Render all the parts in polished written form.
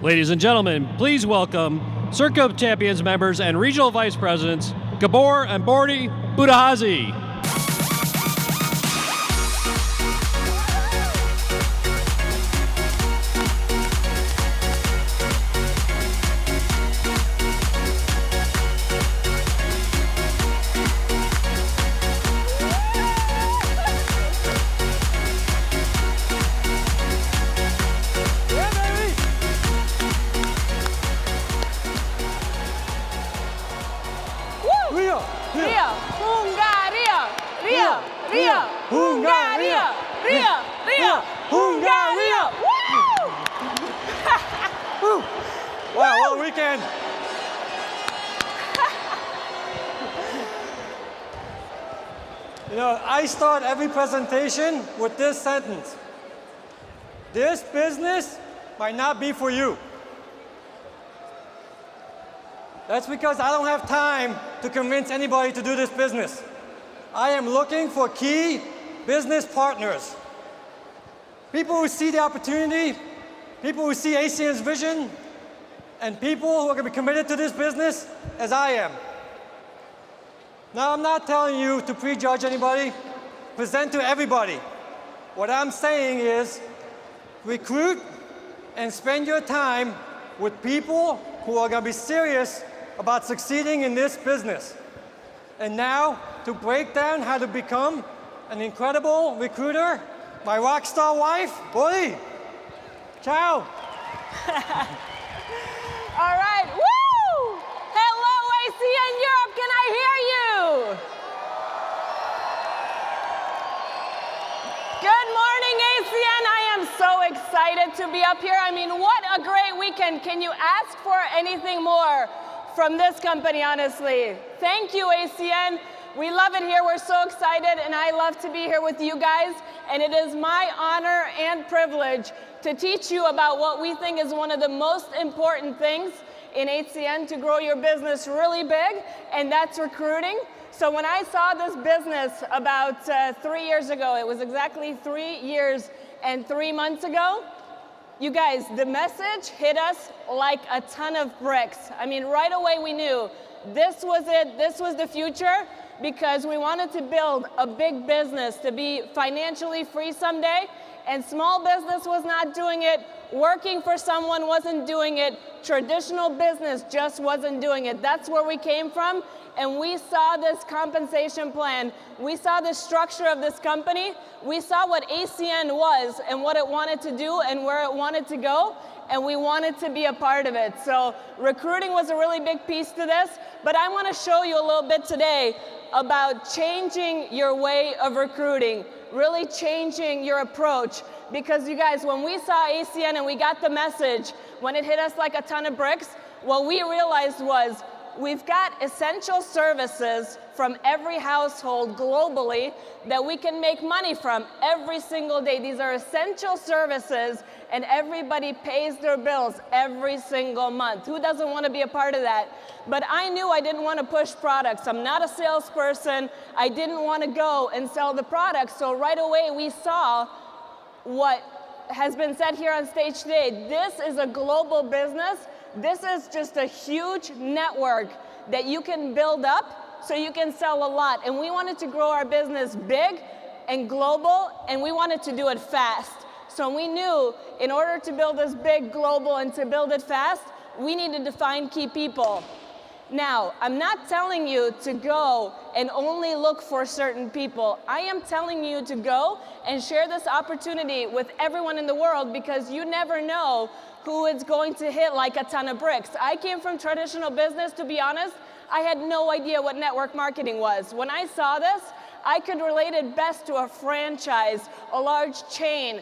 Ladies and gentlemen, please welcome Circuit Champions members and Regional Vice Presidents, Gabor and Bordy Budaházi. Hungaria! Woo! Wow, what a weekend! You know, I start every presentation with this sentence. This business might not be for you. That's because I don't have time to convince anybody to do this business. I am looking for key business partners. People who see the opportunity, people who see ACN's vision, and people who are going to be committed to this business as I am. Now, I'm not telling you to prejudge anybody, present to everybody. What I'm saying is recruit and spend your time with people who are going to be serious about succeeding in this business. And now, to break down how to become an incredible recruiter, my rock star wife, Bordy. Ciao. All right, woo! Hello, ACN Europe, can I hear you? Good morning, ACN. I am so excited to be up here. I mean, what a great weekend. Can you ask for anything more from this company, honestly? Thank you, ACN. We love it here. We're so excited, and I love to be here with you guys. And it is my honor and privilege to teach you about what we think is one of the most important things in HCN to grow your business really big, and that's recruiting. So when I saw this business about 3 years ago, it was exactly 3 years and 3 months ago, you guys, the message hit us like a ton of bricks. I mean, right away we knew this was it, this was the future, because we wanted to build a big business to be financially free someday, and small business was not doing it, working for someone wasn't doing it, traditional business just wasn't doing it. That's where we came from, and we saw this compensation plan, we saw the structure of this company, we saw what ACN was and what it wanted to do and where it wanted to go, and we wanted to be a part of it. So recruiting was a really big piece to this, but I want to show you a little bit today about changing your way of recruiting, really changing your approach. Because you guys, when we saw ACN and we got the message, when it hit us like a ton of bricks, what we realized was we've got essential services from every household globally that we can make money from every single day. These are essential services, and everybody pays their bills every single month. Who doesn't want to be a part of that? But I knew I didn't want to push products. I'm not a salesperson. I didn't want to go and sell the products. So right away we saw what has been said here on stage today. This is a global business. This is just a huge network that you can build up so you can sell a lot. And we wanted to grow our business big and global, and we wanted to do it fast. So we knew in order to build this big global and to build it fast, we needed to find key people. Now, I'm not telling you to go and only look for certain people. I am telling you to go and share this opportunity with everyone in the world, because you never know who it's going to hit like a ton of bricks. I came from traditional business, to be honest. I had no idea what network marketing was. When I saw this, I could relate it best to a franchise, a large chain.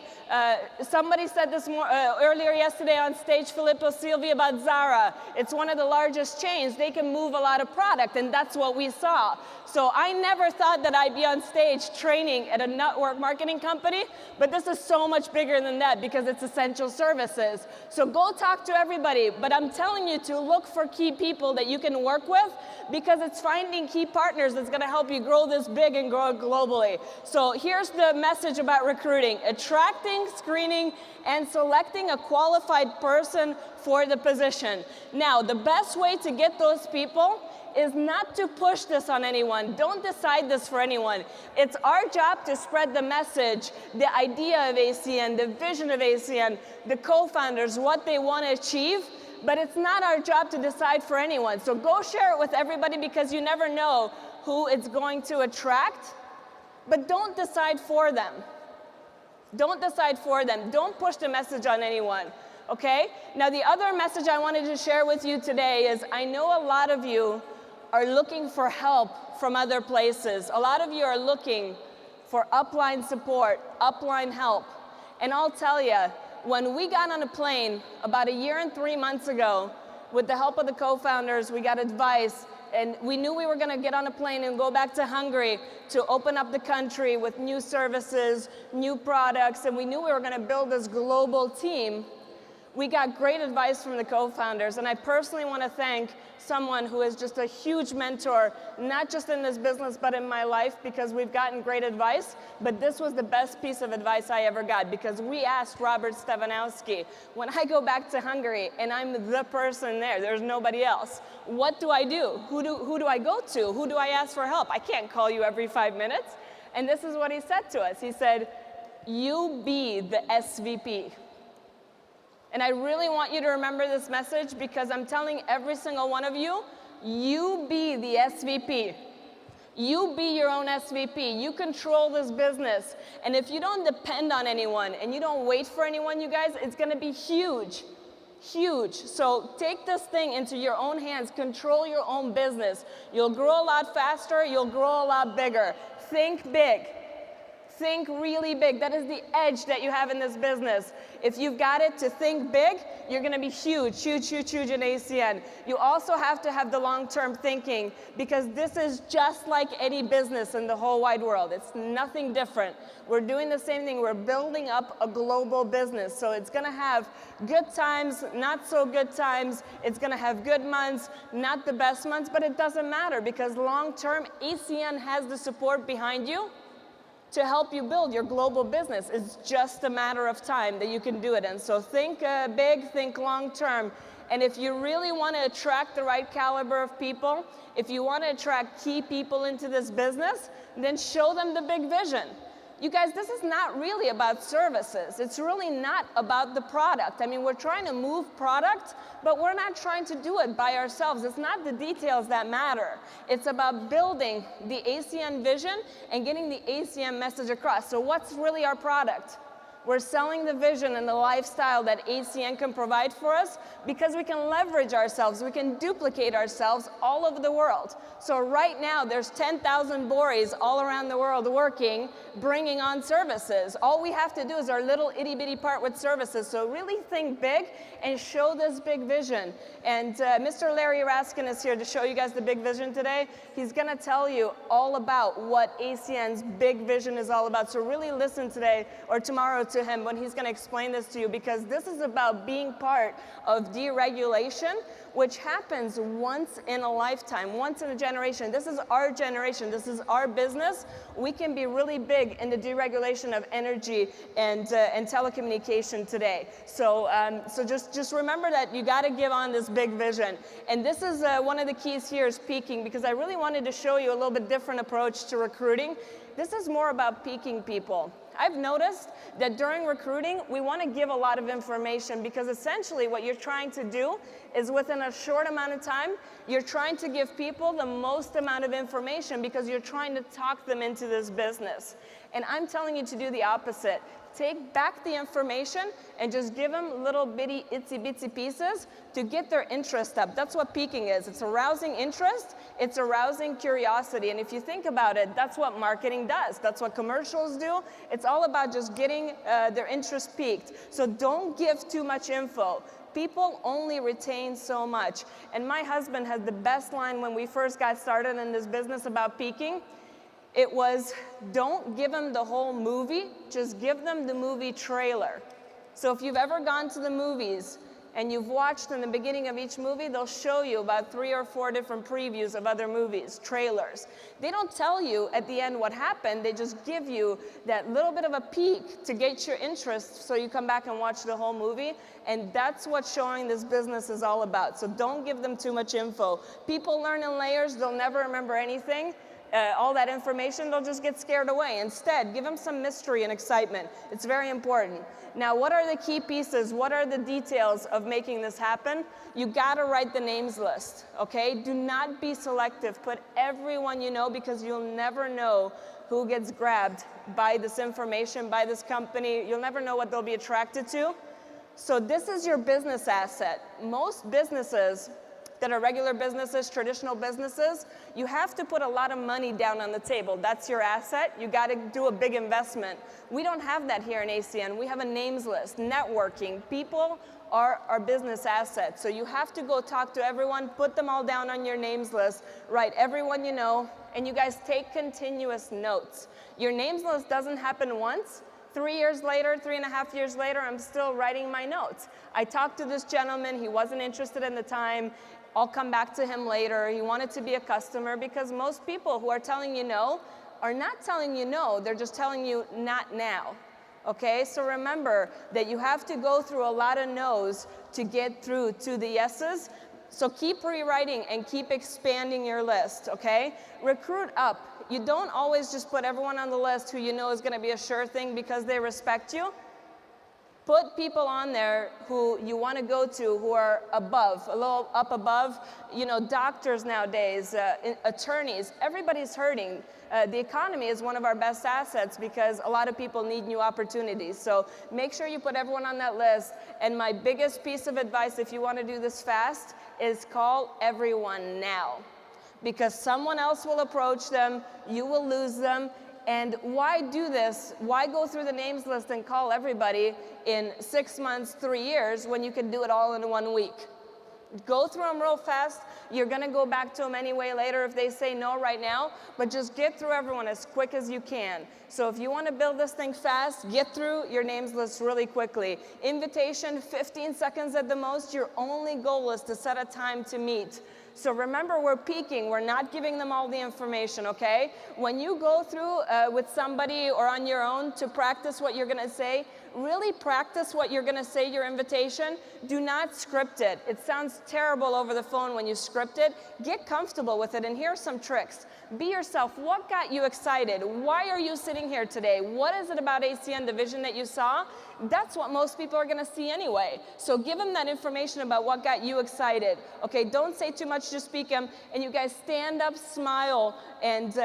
Somebody said this earlier yesterday on stage, Filippo Silvi, about Zara. It's one of the largest chains. They can move a lot of product, and that's what we saw. So I never thought that I'd be on stage training at a network marketing company, but this is so much bigger than that because it's essential services. So go talk to everybody, but I'm telling you to look for key people that you can work with, because it's finding key partners that's going to help you grow this big and grow globally. So here's the message about recruiting: attracting, screening, and selecting a qualified person for the position. Now, the best way to get those people is not to push this on anyone. Don't decide this for anyone. It's our job to spread the message, the idea of ACN, the vision of ACN, the co-founders, what they want to achieve, but it's not our job to decide for anyone. So go share it with everybody, because you never know who it's going to attract, but don't decide for them. Don't decide for them. Don't push the message on anyone, okay? Now, the other message I wanted to share with you today is, I know a lot of you are looking for help from other places. A lot of you are looking for upline support, upline help. And I'll tell you, when we got on a plane about 1 year and 3 months ago, with the help of the co-founders, we got advice, and we knew we were gonna get on a plane and go back to Hungary to open up the country with new services, new products, and we knew we were gonna build this global team. We got great advice from the co-founders, and I personally want to thank someone who is just a huge mentor, not just in this business, but in my life, because we've gotten great advice. But this was the best piece of advice I ever got, because we asked Robert Stefanowski, when I go back to Hungary and I'm the person there, there's nobody else, what do I do? Who do I go to? Who do I ask for help? I can't call you every 5 minutes. And this is what he said to us. He said, you be the SVP. And I really want you to remember this message, because I'm telling every single one of you, you be the SVP. You be your own SVP. You control this business. And if you don't depend on anyone and you don't wait for anyone, you guys, it's going to be huge. Huge. So take this thing into your own hands. Control your own business. You'll grow a lot faster. You'll grow a lot bigger. Think big. Think really big. That is the edge that you have in this business. If you've got it to think big, you're going to be huge, huge, huge, huge in ACN. You also have to have the long-term thinking, because this is just like any business in the whole wide world. It's nothing different. We're doing the same thing. We're building up a global business. So it's going to have good times, not so good times. It's going to have good months, not the best months, but it doesn't matter, because long-term, ACN has the support behind you to help you build your global business. It's just a matter of time that you can do it in. So think big, think long term. And if you really want to attract the right caliber of people, if you want to attract key people into this business, then show them the big vision. You guys, this is not really about services. It's really not about the product. I mean, we're trying to move product, but we're not trying to do it by ourselves. It's not the details that matter. It's about building the ACN vision and getting the ACN message across. So what's really our product? We're selling the vision and the lifestyle that ACN can provide for us, because we can leverage ourselves, we can duplicate ourselves all over the world. So right now, there's 10,000 Boris all around the world working, bringing on services. All we have to do is our little itty-bitty part with services. So really think big and show this big vision. And Mr. Larry Raskin is here to show you guys the big vision today. He's going to tell you all about what ACN's big vision is all about. So really listen today or tomorrow to him when he's going to explain this to you, because this is about being part of deregulation, which happens once in a lifetime, once in a generation. This is our generation. This is our business. We can be really big in the deregulation of energy and telecommunication today. So, just remember that you got to give on this big vision. And this is one of the keys here is peaking, because I really wanted to show you a little bit different approach to recruiting. This is more about peaking people. I've noticed that during recruiting, we want to give a lot of information, because essentially what you're trying to do is within a short amount of time, you're trying to give people the most amount of information, because you're trying to talk them into this business. And I'm telling you to do the opposite. Take back the information and just give them little bitty itsy bitsy pieces to get their interest up. That's what peaking is. It's arousing interest, it's arousing curiosity. And if you think about it, that's what marketing does. That's what commercials do. It's all about just getting their interest peaked. So don't give too much info. People only retain so much. And my husband had the best line when we first got started in this business about peaking. It was, don't give them the whole movie, just give them the movie trailer. So if you've ever gone to the movies and you've watched in the beginning of each movie, they'll show you about 3 or 4 different previews of other movies, trailers. They don't tell you at the end what happened, they just give you that little bit of a peek to get your interest so you come back and watch the whole movie, and that's what showing this business is all about. So don't give them too much info. People learn in layers, they'll never remember anything. All that information, they'll just get scared away. Instead, give them some mystery and excitement. It's very important. Now, what are the key pieces? What are the details of making this happen? You gotta write the names list, okay? Do not be selective. Put everyone you know, because you'll never know who gets grabbed by this information, by this company. You'll never know what they'll be attracted to. So this is your business asset. Most businesses that are regular businesses, traditional businesses, you have to put a lot of money down on the table. That's your asset. You got to do a big investment. We don't have that here in ACN. We have a names list, networking. People are our business assets. So you have to go talk to everyone, put them all down on your names list, write everyone you know, and you guys take continuous notes. Your names list doesn't happen once. 3 years later, 3.5 years later, I'm still writing my notes. I talked to this gentleman, he wasn't interested in the time. I'll come back to him later. He wanted to be a customer, because most people who are telling you no are not telling you no, they're just telling you not now. Okay, so remember that you have to go through a lot of no's to get through to the yeses. So keep rewriting and keep expanding your list, okay? Recruit up. You don't always just put everyone on the list who you know is gonna be a sure thing because they respect you. Put people on there who you want to go to, who are above, a little up above. You know, doctors nowadays, attorneys, everybody's hurting. The economy is one of our best assets because a lot of people need new opportunities. So make sure you put everyone on that list. And my biggest piece of advice, if you want to do this fast, is call everyone now. Because someone else will approach them, you will lose them. And why do this? Why go through the names list and call everybody in 6 months, 3 years, when you can do it all in 1 week? Go through them real fast. You're gonna go back to them anyway later if they say no right now, but just get through everyone as quick as you can. So if you wanna build this thing fast, get through your names list really quickly. Invitation, 15 seconds at the most. Your only goal is to set a time to meet. So remember, we're peaking. We're not giving them all the information, okay? When you go through with somebody or on your own to practice what you're gonna say, really practice what you're gonna say, your invitation. Do not script it. It sounds terrible over the phone when you script it. Get comfortable with it, and here are some tricks. Be yourself. What got you excited? Why are you sitting here today? What is it about ACN, the vision that you saw? That's what most people are gonna see anyway. So give them that information about what got you excited. Okay, don't say too much, just speak them, and you guys stand up, smile, and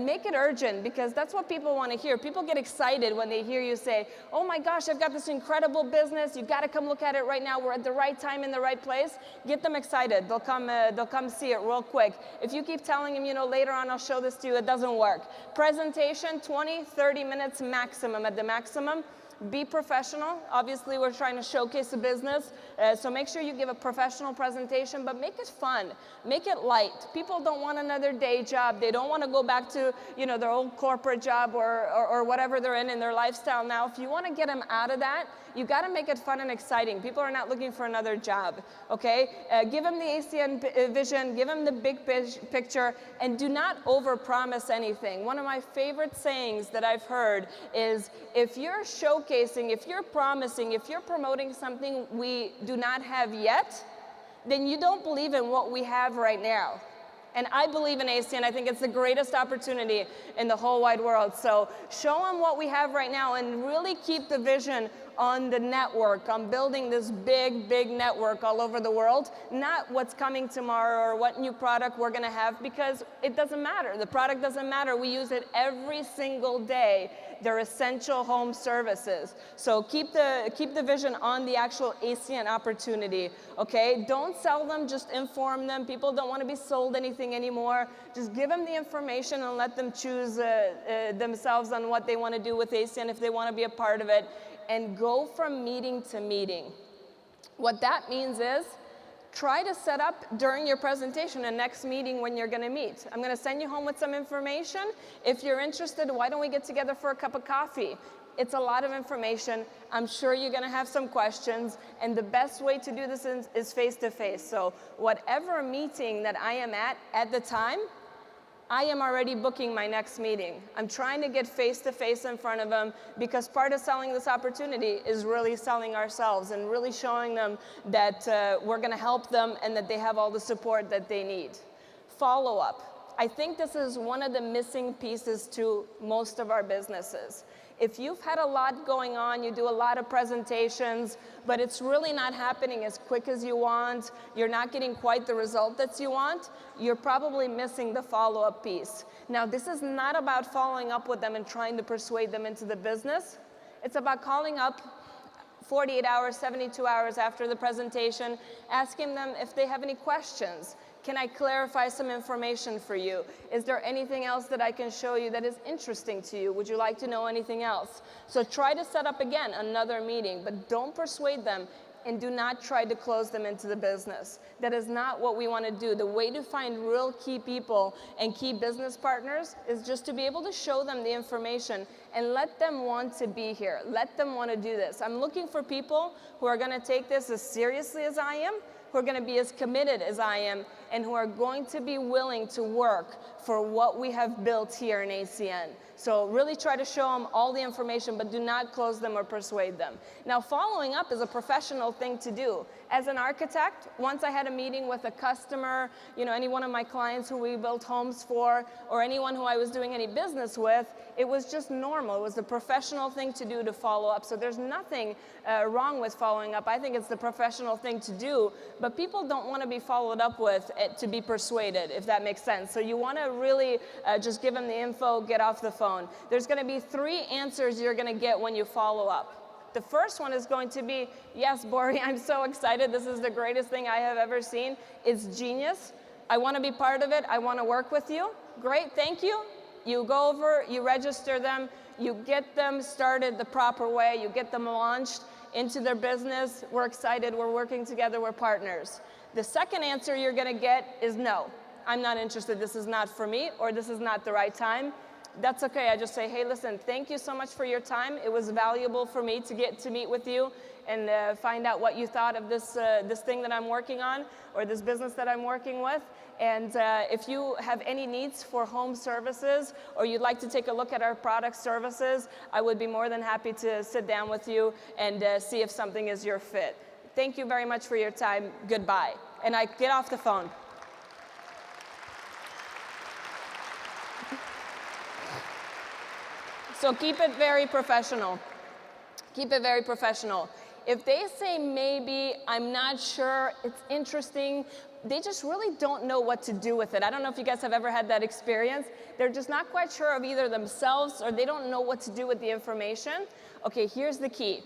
make it urgent, because that's what people wanna hear. People get excited when they hear you say, oh my gosh, I've got this incredible business, you gotta come look at it right now, we're at the right time in the right place. Get them excited, they'll come see it real quick. If you keep telling them, you know, later on I'll show this to you, it doesn't work. Presentation, 20, 30 minutes maximum at the maximum. Be professional. Obviously, we're trying to showcase a business, so make sure you give a professional presentation, but make it fun. Make it light. People don't want another day job. They don't want to go back to, you know, their old corporate job or whatever they're in their lifestyle now. If you want to get them out of that, you got to make it fun and exciting. People are not looking for another job, okay? Give them the ACN vision, give them the big picture, and do not overpromise anything. One of my favorite sayings that I've heard is, if you're showcasing, if you're promising, if you're promoting something we do not have yet, then you don't believe in what we have right now. And I believe in ACN. I think it's the greatest opportunity in the whole wide world. So show them what we have right now and really keep the vision on the network, on building this big, big network all over the world, not what's coming tomorrow or what new product we're gonna have, because it doesn't matter. The product doesn't matter. We use it every single day. They're essential home services. So keep the vision on the actual ACN opportunity, okay? Don't sell them, just inform them. People don't want to be sold anything anymore. Just give them the information and let them choose themselves on what they want to do with ACN if they want to be a part of it. And go from meeting to meeting. What that means is, try to set up during your presentation a next meeting when you're going to meet. I'm going to send you home with some information. If you're interested, why don't we get together for a cup of coffee? It's a lot of information. I'm sure you're going to have some questions, and the best way to do this is face-to-face. So whatever meeting that I am at the time, I am already booking my next meeting. I'm trying to get face-to-face in front of them, because part of selling this opportunity is really selling ourselves and really showing them that we're going to help them and that they have all the support that they need. Follow-up. I think this is one of the missing pieces to most of our businesses. If you've had a lot going on, you do a lot of presentations, but it's really not happening as quick as you want, you're not getting quite the result that you want, you're probably missing the follow-up piece. Now, this is not about following up with them and trying to persuade them into the business. It's about calling up 48 hours, 72 hours after the presentation, asking them if they have any questions. Can I clarify some information for you? Is there anything else that I can show you that is interesting to you? Would you like to know anything else? So try to set up, again, another meeting, but don't persuade them, and do not try to close them into the business. That is not what we want to do. The way to find real key people and key business partners is just to be able to show them the information and let them want to be here. Let them want to do this. I'm looking for people who are going to take this as seriously as I am, who are going to be as committed as I am, and who are going to be willing to work for what we have built here in ACN. So really try to show them all the information, but do not close them or persuade them. Now, following up is a professional thing to do. As an architect, once I had a meeting with a customer, any one of my clients who we built homes for, or anyone who I was doing any business with, it was just normal. It was the professional thing to do to follow up. So there's nothing wrong with following up. I think it's the professional thing to do, but people don't want to be followed up with to be persuaded, if that makes sense. So you want to really just give them the info, get off the phone. There's going to be 3 answers you're going to get when you follow up. The first one is going to be, yes, Bori, I'm so excited. This is the greatest thing I have ever seen. It's genius. I want to be part of it. I want to work with you. Great, thank you. You go over, you register them, you get them started the proper way, you get them launched into their business. We're excited, we're working together, we're partners. The second answer you're going to get is no. I'm not interested, this is not for me, or this is not the right time. That's okay. I just say, hey, listen, thank you so much for your time. It was valuable for me to get to meet with you and find out what you thought of this thing that I'm working on, or this business that I'm working with. And if you have any needs for home services, or you'd like to take a look at our product services, I would be more than happy to sit down with you and see if something is your fit. Thank you very much for your time. Goodbye. And I get off the phone. So keep it very professional. Keep it very professional. If they say maybe, I'm not sure, it's interesting, they just really don't know what to do with it. I don't know if you guys have ever had that experience. They're just not quite sure of either themselves, or they don't know what to do with the information. Okay, here's the key.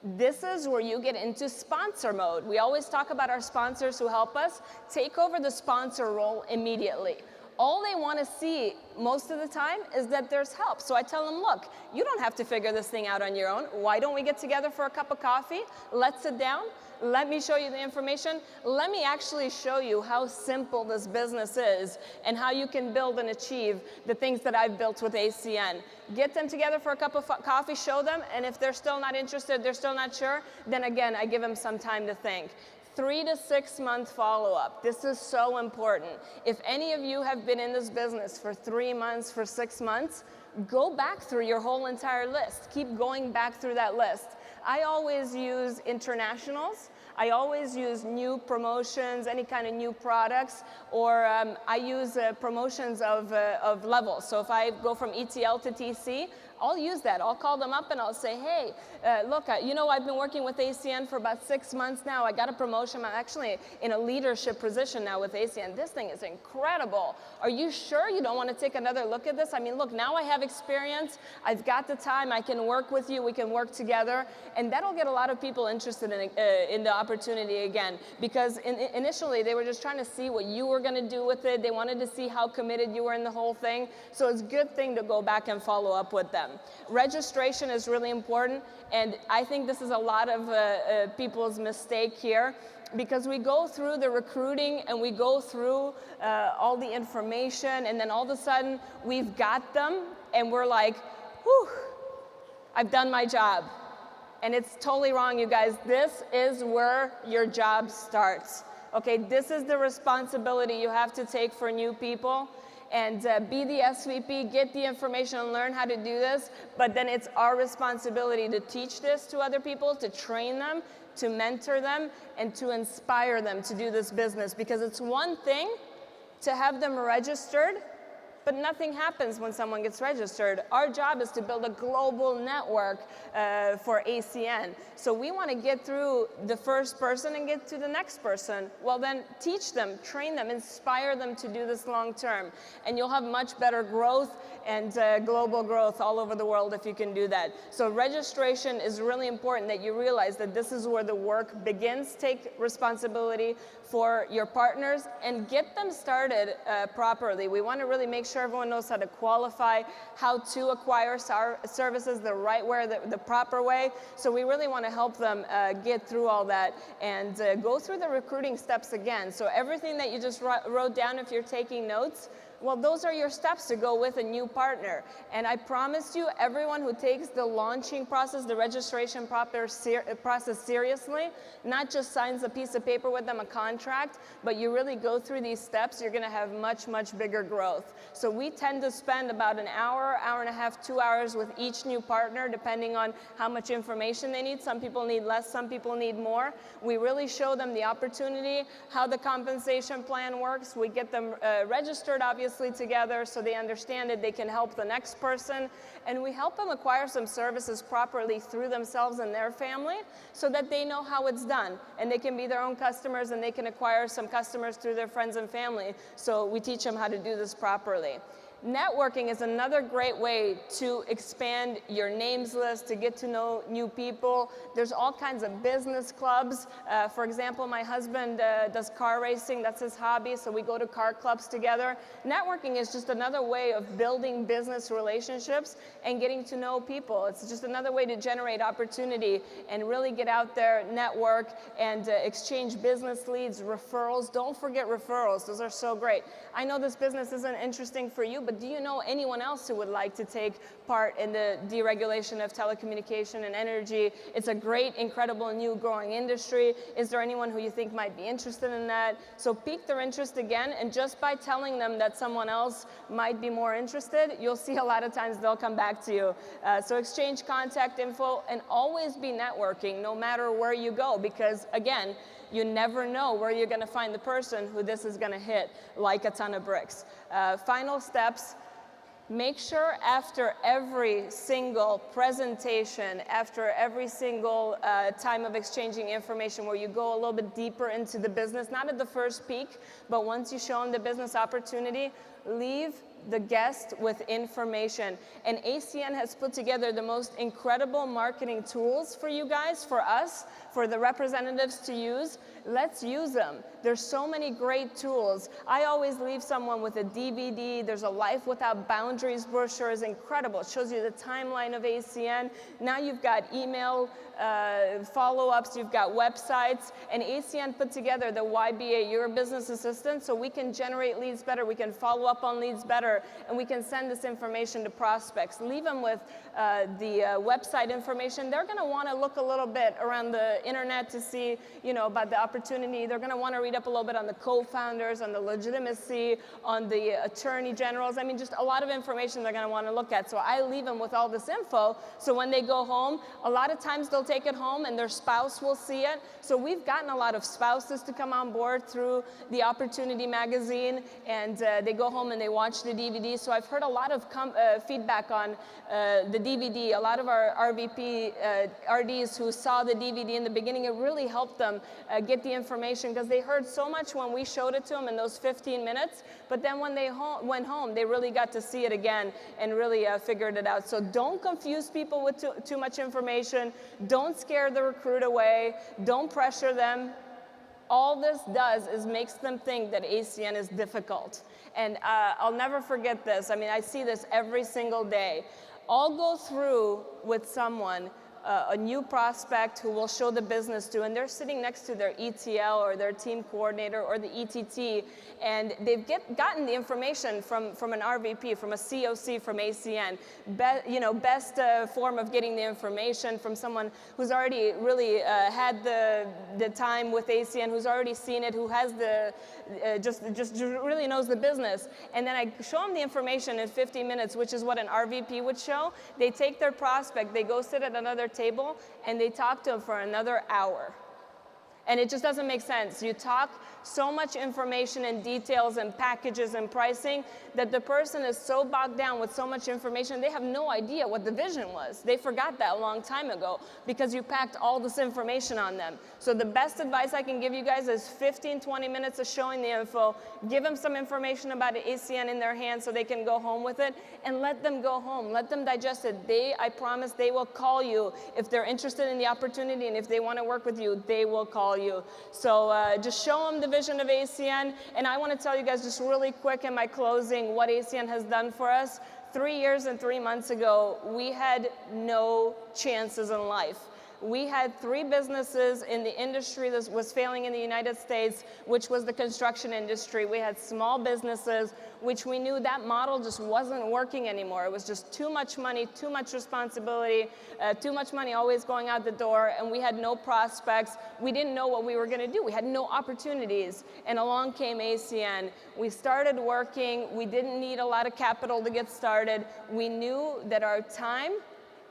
This is where you get into sponsor mode. We always talk about our sponsors who help us. Take over the sponsor role immediately. All they want to see most of the time is that there's help. So I tell them, look, you don't have to figure this thing out on your own. Why don't we get together for a cup of coffee? Let's sit down. Let me show you the information. Let me actually show you how simple this business is and how you can build and achieve the things that I've built with ACN. Get them together for a cup of coffee, show them, and if they're still not interested, they're still not sure, then again, I give them some time to think. 3 to 6 month follow-up. This is so important. If any of you have been in this business for 3 months, for 6 months, go back through your whole entire list. Keep going back through that list. I always use internationals. I always use new promotions, any kind of new products, or I use promotions of levels. So if I go from ETL to TC, I'll use that. I'll call them up and I'll say, hey, look, I've been working with ACN for about 6 months now. I got a promotion. I'm actually in a leadership position now with ACN. This thing is incredible. Are you sure you don't want to take another look at this? I mean, look, now I have experience. I've got the time. I can work with you. We can work together. And that'll get a lot of people interested in the opportunity again. Because initially, they were just trying to see what you were going to do with it. They wanted to see how committed you were in the whole thing. So it's a good thing to go back and follow up with them. Registration is really important, and I think this is a lot of people's mistake here, because we go through the recruiting and we go through all the information, and then all of a sudden we've got them and we're like, whew, I've done my job. And it's totally wrong, you guys. This is where your job starts. Okay, this is the responsibility you have to take for new people. And be the SVP, get the information and learn how to do this. But then it's our responsibility to teach this to other people, to train them, to mentor them, and to inspire them to do this business. Because it's one thing to have them registered, but nothing happens when someone gets registered. Our job is to build a global network for ACN. So we want to get through the first person and get to the next person. Well, then teach them, train them, inspire them to do this long term. And you'll have much better growth and global growth all over the world if you can do that. So registration is really important, that you realize that this is where the work begins. Take responsibility for your partners and get them started properly. We want to really make sure everyone knows how to qualify, how to acquire services the right way, the proper way. So we really want to help them get through all that and go through the recruiting steps again. So everything that you just wrote down, if you're taking notes, well, those are your steps to go with a new partner. And I promise you, everyone who takes the launching process, the registration process seriously, not just signs a piece of paper with them, a contract, but you really go through these steps, you're gonna have much, much bigger growth. So we tend to spend about an hour, hour and a half, 2 hours with each new partner, depending on how much information they need. Some people need less, some people need more. We really show them the opportunity, how the compensation plan works. We get them registered, obviously, together so they understand it, they can help the next person, and we help them acquire some services properly through themselves and their family so that they know how it's done, and they can be their own customers and they can acquire some customers through their friends and family. So we teach them how to do this properly. Networking is another great way to expand your names list, to get to know new people. There's all kinds of business clubs. For example, my husband does car racing, that's his hobby, so we go to car clubs together. Networking is just another way of building business relationships and getting to know people. It's just another way to generate opportunity and really get out there, network, and exchange business leads, referrals. Don't forget referrals, those are so great. I know this business isn't interesting for you, but do you know anyone else who would like to take part in the deregulation of telecommunication and energy? It's a great, incredible, new growing industry. Is there anyone who you think might be interested in that? So pique their interest again, and just by telling them that someone else might be more interested, you'll see a lot of times they'll come back to you. So exchange contact info and always be networking no matter where you go, because again, you never know where you're going to find the person who this is going to hit like a ton of bricks. Final steps. Make sure after every single presentation, after every single time of exchanging information where you go a little bit deeper into the business, not at the first peek, but once you show them the business opportunity, leave the guest with information. And ACN has put together the most incredible marketing tools for you guys, for us, for the representatives to use. Let's use them. There's so many great tools. I always leave someone with a DVD. There's a Life Without Boundaries brochure. It's incredible. It shows you the timeline of ACN. Now you've got email follow-ups, you've got websites, and ACN put together the YBA, Your Business Assistant, so we can generate leads better, we can follow up on leads better, and we can send this information to prospects. Leave them with the website information. They're going to want to look a little bit around the internet to see, about the opportunity. They're going to want to read up a little bit on the co-founders, on the legitimacy, on the attorney generals. I mean, just a lot of information they're going to want to look at. So I leave them with all this info, so when they go home, a lot of times they'll take it home and their spouse will see it. So we've gotten a lot of spouses to come on board through the Opportunity magazine, and they go home and they watch the DVD. So I've heard a lot of feedback on the DVD. A lot of our RDs who saw the DVD in the beginning, it really helped them get the information, because they heard so much when we showed it to them in those 15 minutes, but then when they went home, they really got to see it again and really figured it out. So don't confuse people with too much information. Don't scare the recruit away. Don't pressure them. All this does is makes them think that ACN is difficult. And I'll never forget this. I mean, I see this every single day. I'll go through with someone a new prospect who we'll show the business to, and they're sitting next to their ETL or their team coordinator or the ETT, and they've gotten the information from an RVP, from a COC, from ACN, best form of getting the information from someone who's already really had the time with ACN, who's already seen it, who has the just really knows the business. And then I show them the information in 50 minutes, which is what an RVP would show. They take their prospect, they go sit at another table, and they talk to them for another hour. And it just doesn't make sense. You talk so much information and details and packages and pricing that the person is so bogged down with so much information, they have no idea what the vision was. They forgot that a long time ago because you packed all this information on them. So the best advice I can give you guys is 15, 20 minutes of showing the info, give them some information about ACN in their hands so they can go home with it, and let them go home. Let them digest it. I promise they will call you if they're interested in the opportunity, and if they want to work with you, they will call you. So just show them the vision of ACN. And I want to tell you guys just really quick in my closing what ACN has done for us. 3 years and 3 months ago, we had no chances in life. We had 3 businesses in the industry that was failing in the United States, which was the construction industry. We had small businesses, which we knew that model just wasn't working anymore. It was just too much money, too much responsibility, too much money always going out the door, and we had no prospects. We didn't know what we were going to do. We had no opportunities, and along came ACN. We started working. We didn't need a lot of capital to get started. We knew that our time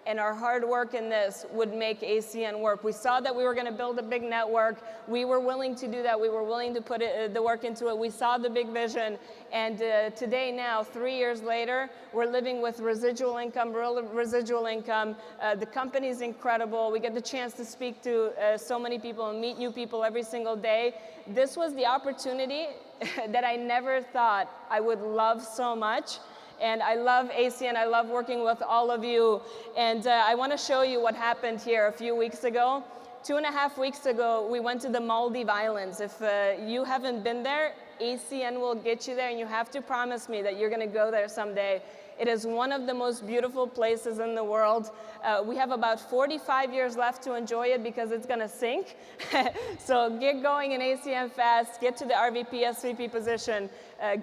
and our hard work in this would make ACN work. We saw that we were going to build a big network. We were willing to do that. We were willing to put the work into it. We saw the big vision. And today now, 3 years later, we're living with residual income, real residual income. The company's incredible. We get the chance to speak to so many people and meet new people every single day. This was the opportunity that I never thought I would love so much. And I love ACN, I love working with all of you. And I want to show you what happened here a few weeks ago. 2.5 weeks ago, we went to the Maldives Islands. If you haven't been there, ACN will get you there, and you have to promise me that you're going to go there someday. It is one of the most beautiful places in the world. We have about 45 years left to enjoy it because it's going to sink. So get going in ACN fast, get to the RVP, SVP position,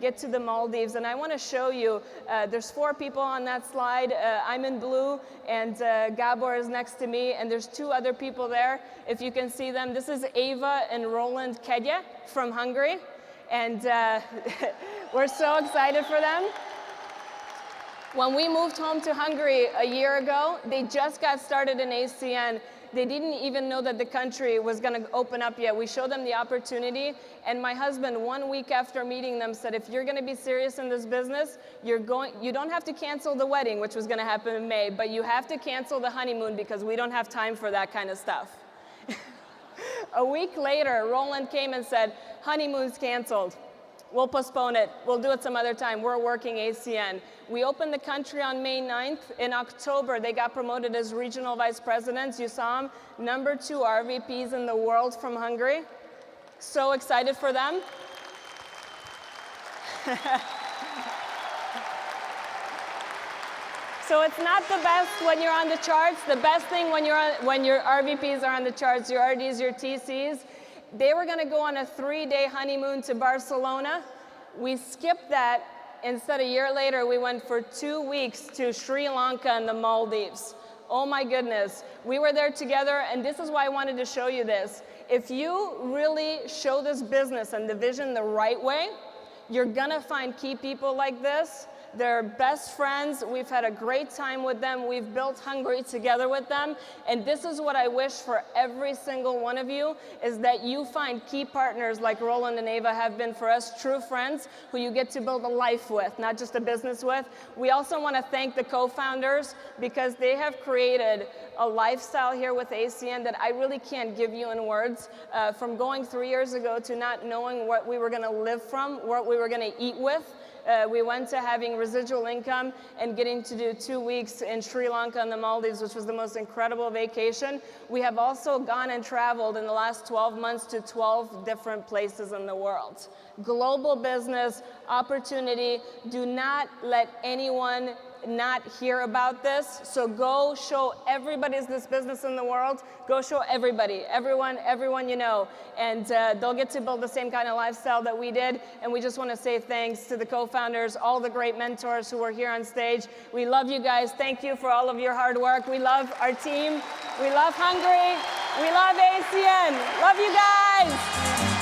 get to the Maldives. And I want to show you, there's 4 people on that slide. I'm in blue, and Gabor is next to me, and there's 2 other people there. If you can see them, this is Ava and Roland Kedje from Hungary. And we're so excited for them. When we moved home to Hungary a year ago, they just got started in ACN. They didn't even know that the country was going to open up yet. We showed them the opportunity, and my husband, 1 week after meeting them, said, if you're going to be serious in this business, you don't have to cancel the wedding, which was going to happen in May, but you have to cancel the honeymoon because we don't have time for that kind of stuff. A week later, Roland came and said, honeymoon's canceled. We'll postpone it. We'll do it some other time. We're working ACN. We opened the country on May 9th. In October, they got promoted as regional vice presidents. You saw them, number 2 RVPs in the world from Hungary. So excited for them. So it's not the best when you're on the charts. The best thing when your RVPs are on the charts, your RDs, your TCs. They were going to go on a 3-day honeymoon to Barcelona. We skipped that. Instead, a year later, we went for 2 weeks to Sri Lanka and the Maldives. Oh my goodness. We were there together, and this is why I wanted to show you this. If you really show this business and the vision the right way, you're going to find key people like this. They're best friends. We've had a great time with them. We've built Hungary together with them. And this is what I wish for every single one of you, is that you find key partners like Roland and Ava have been for us, true friends who you get to build a life with, not just a business with. We also want to thank the co-founders because they have created a lifestyle here with ACN that I really can't give you in words. From going 3 years ago to not knowing what we were going to live from, what we were going to eat with, we went to having residual income and getting to do 2 weeks in Sri Lanka and the Maldives, which was the most incredible vacation. We have also gone and traveled in the last 12 months to 12 different places in the world. Global business, opportunity. Do not let anyone not hear about this. So go show everybody this business in the world. Go show everybody, everyone you know. And they'll get to build the same kind of lifestyle that we did. And we just want to say thanks to the co-founders, all the great mentors who were here on stage. We love you guys. Thank you for all of your hard work. We love our team. We love Hungary. We love ACN. Love you guys.